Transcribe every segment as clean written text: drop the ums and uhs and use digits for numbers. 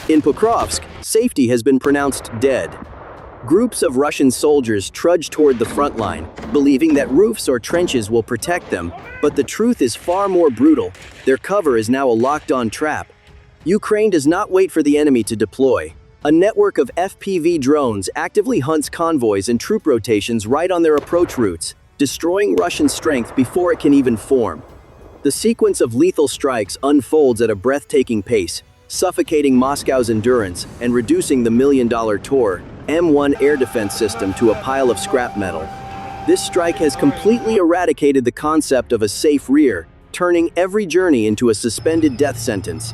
In Pokrovsk, safety has been pronounced dead. Groups of Russian soldiers trudge toward the front line, believing that roofs or trenches will protect them, but the truth is far more brutal. Their cover is now a locked-on trap. Ukraine does not wait for the enemy to deploy. A network of FPV drones actively hunts convoys and troop rotations right on their approach routes, destroying Russian strength before it can even form. The sequence of lethal strikes unfolds at a breathtaking pace, suffocating Moscow's endurance and reducing the million-dollar Tor M1 air defense system to a pile of scrap metal. This strike has completely eradicated the concept of a safe rear, turning every journey into a suspended death sentence.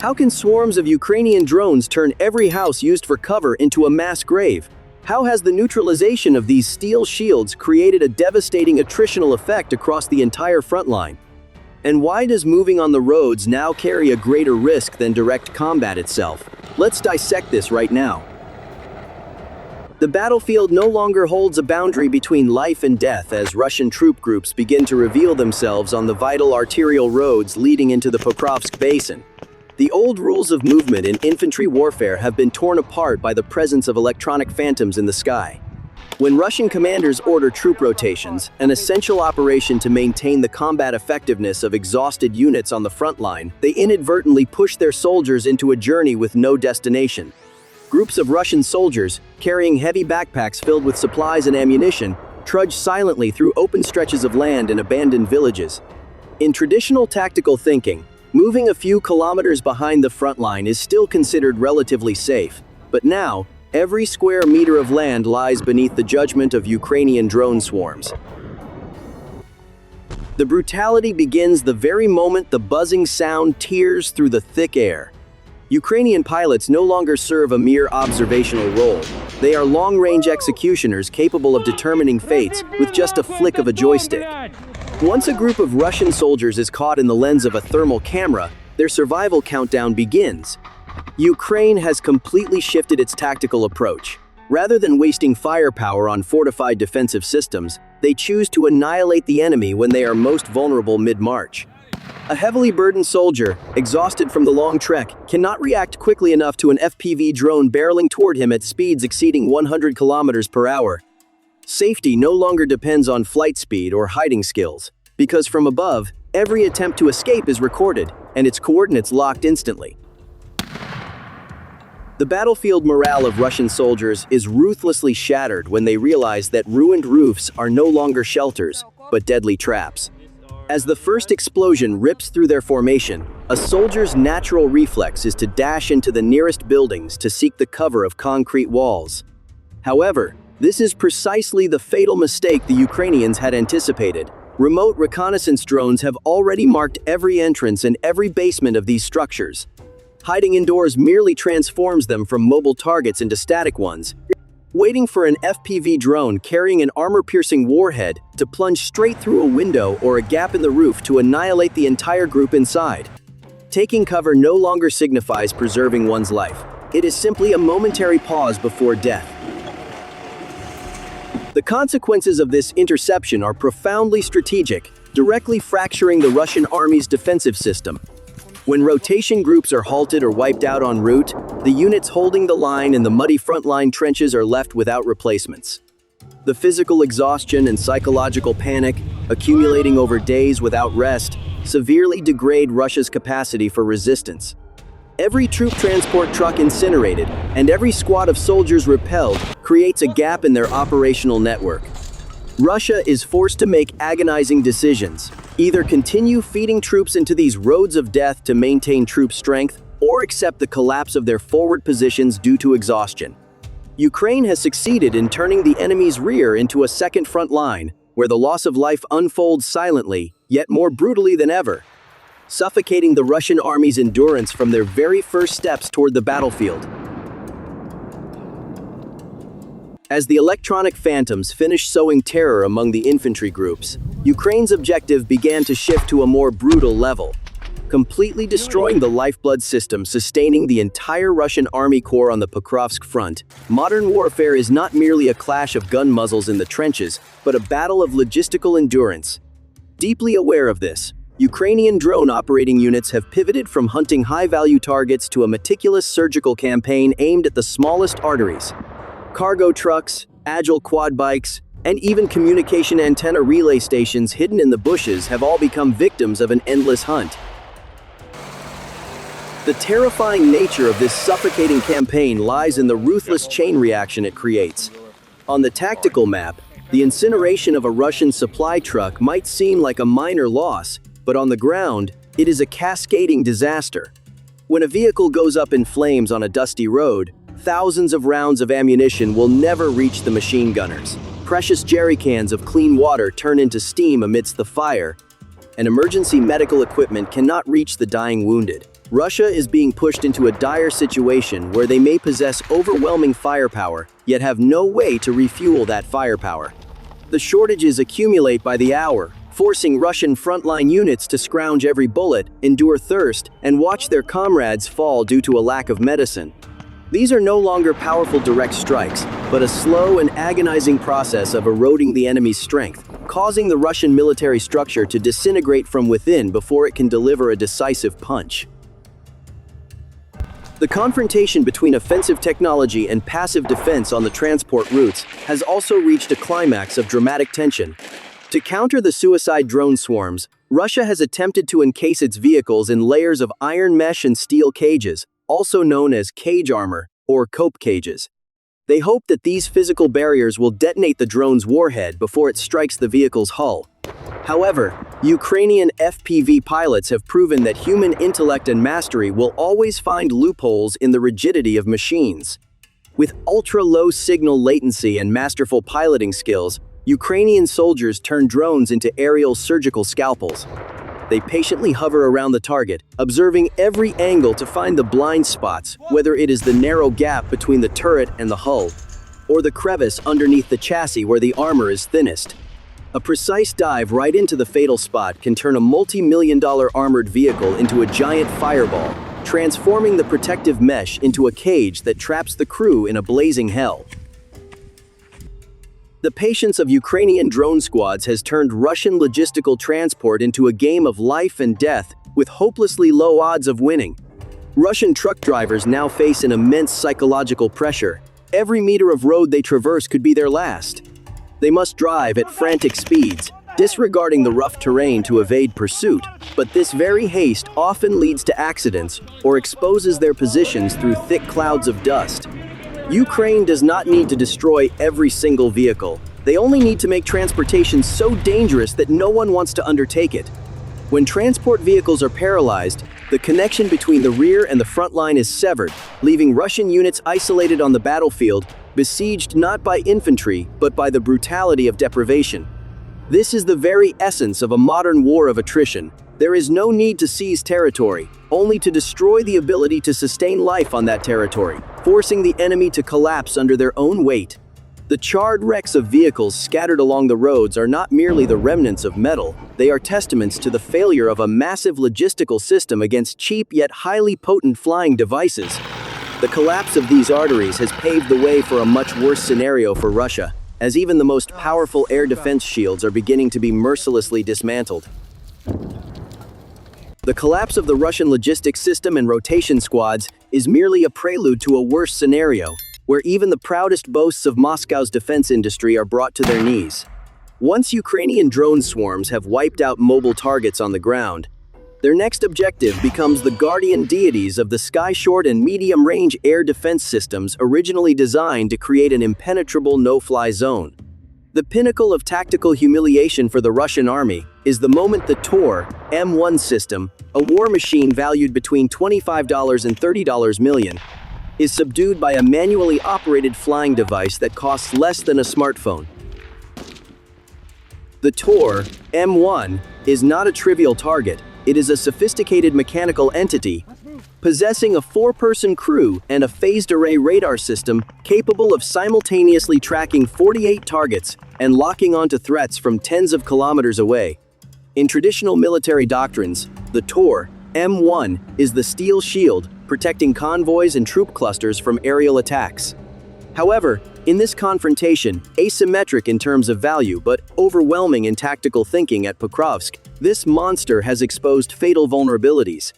How can swarms of Ukrainian drones turn every house used for cover into a mass grave? How has the neutralization of these steel shields created a devastating attritional effect across the entire front line? And why does moving on the roads now carry a greater risk than direct combat itself? Let's dissect this right now. The battlefield no longer holds a boundary between life and death as Russian troop groups begin to reveal themselves on the vital arterial roads leading into the Pokrovsk Basin. The old rules of movement in infantry warfare have been torn apart by the presence of electronic phantoms in the sky. When Russian commanders order troop rotations, an essential operation to maintain the combat effectiveness of exhausted units on the front line, they inadvertently push their soldiers into a journey with no destination. Groups of Russian soldiers, carrying heavy backpacks filled with supplies and ammunition, trudge silently through open stretches of land and abandoned villages. In traditional tactical thinking, moving a few kilometers behind the front line is still considered relatively safe, but now, every square meter of land lies beneath the judgment of Ukrainian drone swarms. The brutality begins the very moment the buzzing sound tears through the thick air. Ukrainian pilots no longer serve a mere observational role. They are long-range executioners capable of determining fates with just a flick of a joystick. Once a group of Russian soldiers is caught in the lens of a thermal camera, their survival countdown begins. Ukraine has completely shifted its tactical approach. Rather than wasting firepower on fortified defensive systems, they choose to annihilate the enemy when they are most vulnerable mid-march. A heavily burdened soldier, exhausted from the long trek, cannot react quickly enough to an FPV drone barreling toward him at speeds exceeding 100 kilometers per hour. Safety no longer depends on flight speed or hiding skills, because from above, every attempt to escape is recorded, and its coordinates locked instantly. The battlefield morale of Russian soldiers is ruthlessly shattered when they realize that ruined roofs are no longer shelters, but deadly traps. As the first explosion rips through their formation, a soldier's natural reflex is to dash into the nearest buildings to seek the cover of concrete walls. However, this is precisely the fatal mistake the Ukrainians had anticipated. Remote reconnaissance drones have already marked every entrance and every basement of these structures. Hiding indoors merely transforms them from mobile targets into static ones, waiting for an FPV drone carrying an armor-piercing warhead to plunge straight through a window or a gap in the roof to annihilate the entire group inside. Taking cover no longer signifies preserving one's life. It is simply a momentary pause before death. The consequences of this interception are profoundly strategic, directly fracturing the Russian army's defensive system. When rotation groups are halted or wiped out en route, the units holding the line in the muddy frontline trenches are left without replacements. The physical exhaustion and psychological panic, accumulating over days without rest, severely degrade Russia's capacity for resistance. Every troop transport truck incinerated and every squad of soldiers repelled creates a gap in their operational network. Russia is forced to make agonizing decisions. Either continue feeding troops into these roads of death to maintain troop strength, or accept the collapse of their forward positions due to exhaustion. Ukraine has succeeded in turning the enemy's rear into a second front line, where the loss of life unfolds silently, yet more brutally than ever, suffocating the Russian army's endurance from their very first steps toward the battlefield. As the electronic phantoms finished sowing terror among the infantry groups, Ukraine's objective began to shift to a more brutal level, completely destroying the lifeblood system sustaining the entire Russian army corps on the Pokrovsk front. Modern warfare is not merely a clash of gun muzzles in the trenches, but a battle of logistical endurance. Deeply aware of this, Ukrainian drone operating units have pivoted from hunting high-value targets to a meticulous surgical campaign aimed at the smallest arteries. Cargo trucks, agile quad bikes, and even communication antenna relay stations hidden in the bushes have all become victims of an endless hunt. The terrifying nature of this suffocating campaign lies in the ruthless chain reaction it creates. On the tactical map, the incineration of a Russian supply truck might seem like a minor loss, but on the ground, it is a cascading disaster. When a vehicle goes up in flames on a dusty road, thousands of rounds of ammunition will never reach the machine gunners. Precious jerry cans of clean water turn into steam amidst the fire, and emergency medical equipment cannot reach the dying wounded. Russia is being pushed into a dire situation where they may possess overwhelming firepower, yet have no way to refuel that firepower. The shortages accumulate by the hour, forcing Russian frontline units to scrounge every bullet, endure thirst, and watch their comrades fall due to a lack of medicine. These are no longer powerful direct strikes, but a slow and agonizing process of eroding the enemy's strength, causing the Russian military structure to disintegrate from within before it can deliver a decisive punch. The confrontation between offensive technology and passive defense on the transport routes has also reached a climax of dramatic tension. To counter the suicide drone swarms, Russia has attempted to encase its vehicles in layers of iron mesh and steel cages, also known as cage armor or cope cages. They hope that these physical barriers will detonate the drone's warhead before it strikes the vehicle's hull. However, Ukrainian FPV pilots have proven that human intellect and mastery will always find loopholes in the rigidity of machines. With ultra-low signal latency and masterful piloting skills, Ukrainian soldiers turn drones into aerial surgical scalpels. They patiently hover around the target, observing every angle to find the blind spots, whether it is the narrow gap between the turret and the hull, or the crevice underneath the chassis where the armor is thinnest. A precise dive right into the fatal spot can turn a multi-million-dollar armored vehicle into a giant fireball, transforming the protective mesh into a cage that traps the crew in a blazing hell. The patience of Ukrainian drone squads has turned Russian logistical transport into a game of life and death with hopelessly low odds of winning. Russian truck drivers now face an immense psychological pressure. Every meter of road they traverse could be their last. They must drive at frantic speeds, disregarding the rough terrain to evade pursuit, but this very haste often leads to accidents or exposes their positions through thick clouds of dust. Ukraine does not need to destroy every single vehicle. They only need to make transportation so dangerous that no one wants to undertake it. When transport vehicles are paralyzed, the connection between the rear and the front line is severed, leaving Russian units isolated on the battlefield, besieged not by infantry, but by the brutality of deprivation. This is the very essence of a modern war of attrition. There is no need to seize territory, only to destroy the ability to sustain life on that territory, forcing the enemy to collapse under their own weight. The charred wrecks of vehicles scattered along the roads are not merely the remnants of metal, they are testaments to the failure of a massive logistical system against cheap yet highly potent flying devices. The collapse of these arteries has paved the way for a much worse scenario for Russia, as even the most powerful air defense shields are beginning to be mercilessly dismantled. The collapse of the Russian logistics system and rotation squads is merely a prelude to a worse scenario, where even the proudest boasts of Moscow's defense industry are brought to their knees. Once Ukrainian drone swarms have wiped out mobile targets on the ground, their next objective becomes the guardian deities of the sky-short and medium-range air defense systems originally designed to create an impenetrable no-fly zone. The pinnacle of tactical humiliation for the Russian army is the moment the Tor M1 system, a war machine valued between $25 and $30 million, is subdued by a manually operated flying device that costs less than a smartphone. The Tor M1 is not a trivial target. It is a sophisticated mechanical entity possessing a 4-person crew and a phased array radar system capable of simultaneously tracking 48 targets and locking onto threats from tens of kilometers away. In traditional military doctrines, the Tor M1 is the steel shield protecting convoys and troop clusters from aerial attacks. However, In this confrontation, asymmetric in terms of value but overwhelming in tactical thinking at Pokrovsk, this monster has exposed fatal vulnerabilities.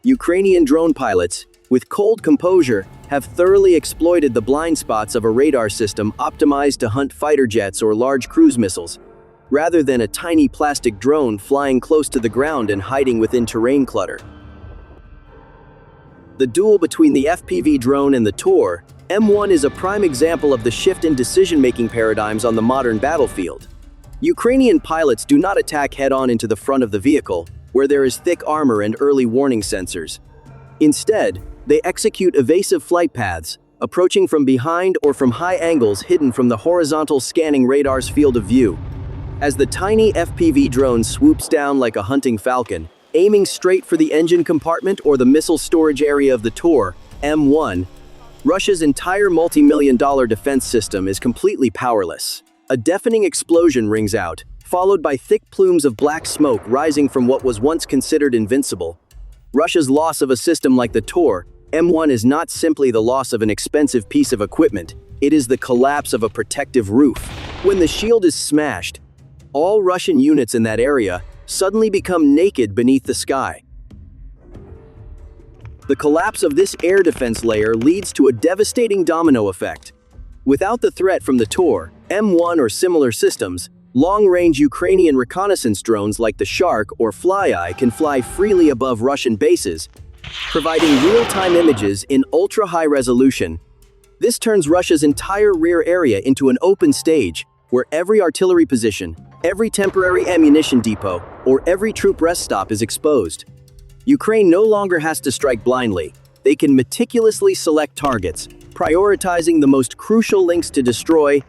Ukrainian drone pilots, with cold composure, have thoroughly exploited the blind spots of a radar system optimized to hunt fighter jets or large cruise missiles, rather than a tiny plastic drone flying close to the ground and hiding within terrain clutter. The duel between the FPV drone and the Tor, M1 is a prime example of the shift in decision-making paradigms on the modern battlefield. Ukrainian pilots do not attack head-on into the front of the vehicle, where there is thick armor and early warning sensors. Instead, they execute evasive flight paths, approaching from behind or from high angles hidden from the horizontal scanning radar's field of view. As the tiny FPV drone swoops down like a hunting falcon, aiming straight for the engine compartment or the missile storage area of the Tor, M1, Russia's entire multi-million-dollar defense system is completely powerless. A deafening explosion rings out, followed by thick plumes of black smoke rising from what was once considered invincible. Russia's loss of a system like the Tor, M1 is not simply the loss of an expensive piece of equipment, it is the collapse of a protective roof. When the shield is smashed, all Russian units in that area suddenly become naked beneath the sky. The collapse of this air defense layer leads to a devastating domino effect. Without the threat from the Tor, M1 or similar systems, long-range Ukrainian reconnaissance drones like the Shark or Fly-Eye can fly freely above Russian bases, providing real-time images in ultra-high resolution. This turns Russia's entire rear area into an open stage, where every artillery position, every temporary ammunition depot, or every troop rest stop is exposed. Ukraine no longer has to strike blindly. They can meticulously select targets, prioritizing the most crucial links to destroy,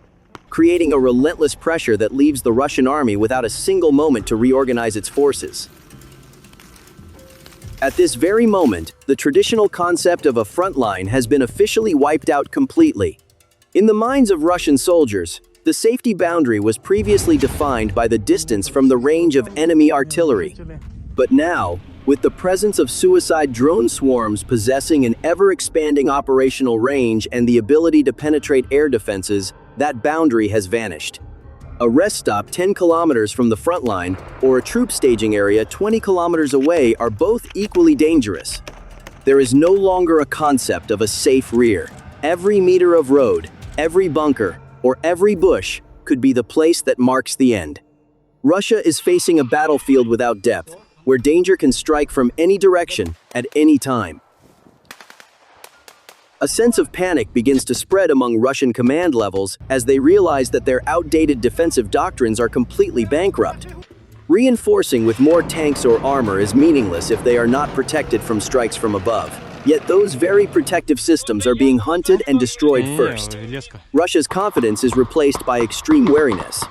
creating a relentless pressure that leaves the Russian army without a single moment to reorganize its forces. At this very moment, the traditional concept of a front line has been officially wiped out completely. In the minds of Russian soldiers, the safety boundary was previously defined by the distance from the range of enemy artillery. But now, with the presence of suicide drone swarms possessing an ever-expanding operational range and the ability to penetrate air defenses, that boundary has vanished. A rest stop 10 kilometers from the front line or a troop staging area 20 kilometers away are both equally dangerous. There is no longer a concept of a safe rear. Every meter of road, every bunker, or every bush could be the place that marks the end. Russia is facing a battlefield without depth, where danger can strike from any direction at any time. A sense of panic begins to spread among Russian command levels as they realize that their outdated defensive doctrines are completely bankrupt. Reinforcing with more tanks or armor is meaningless if they are not protected from strikes from above. Yet those very protective systems are being hunted and destroyed first. Russia's confidence is replaced by extreme wariness.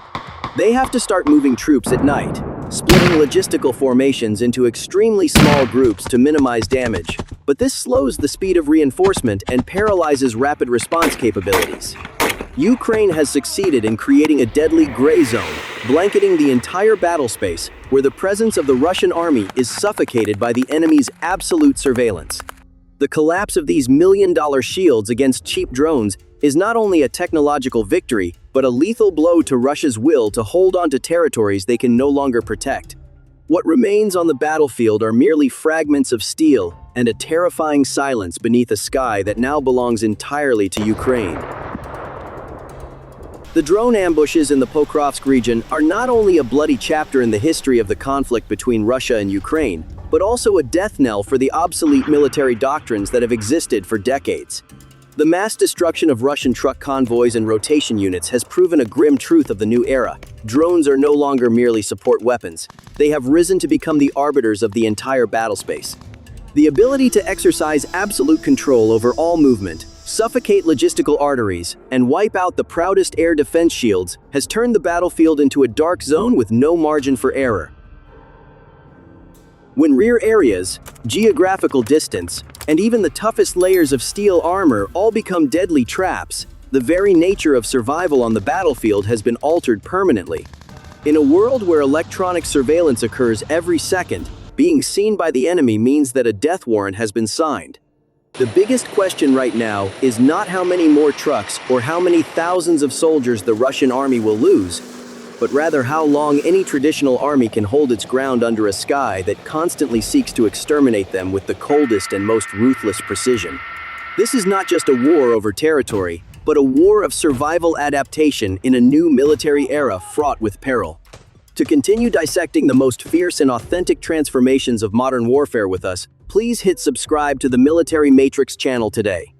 They have to start moving troops at night, splitting logistical formations into extremely small groups to minimize damage. But this slows the speed of reinforcement and paralyzes rapid response capabilities. Ukraine has succeeded in creating a deadly gray zone, blanketing the entire battle space, where the presence of the Russian army is suffocated by the enemy's absolute surveillance. The collapse of these million-dollar shields against cheap drones is not only a technological victory, but a lethal blow to Russia's will to hold on to territories they can no longer protect. What remains on the battlefield are merely fragments of steel and a terrifying silence beneath a sky that now belongs entirely to Ukraine. The drone ambushes in the Pokrovsk region are not only a bloody chapter in the history of the conflict between Russia and Ukraine, but also a death knell for the obsolete military doctrines that have existed for decades. The mass destruction of Russian truck convoys and rotation units has proven a grim truth of the new era. Drones are no longer merely support weapons. They have risen to become the arbiters of the entire battle space. The ability to exercise absolute control over all movement, suffocate logistical arteries, and wipe out the proudest air defense shields has turned the battlefield into a dark zone with no margin for error. When rear areas, geographical distance, and even the toughest layers of steel armor all become deadly traps, the very nature of survival on the battlefield has been altered permanently. In a world where electronic surveillance occurs every second, being seen by the enemy means that a death warrant has been signed. The biggest question right now is not how many more trucks or how many thousands of soldiers the Russian army will lose, but rather how long any traditional army can hold its ground under a sky that constantly seeks to exterminate them with the coldest and most ruthless precision. This is not just a war over territory, but a war of survival adaptation in a new military era fraught with peril. To continue dissecting the most fierce and authentic transformations of modern warfare with us, please hit subscribe to the Military Matrix channel today.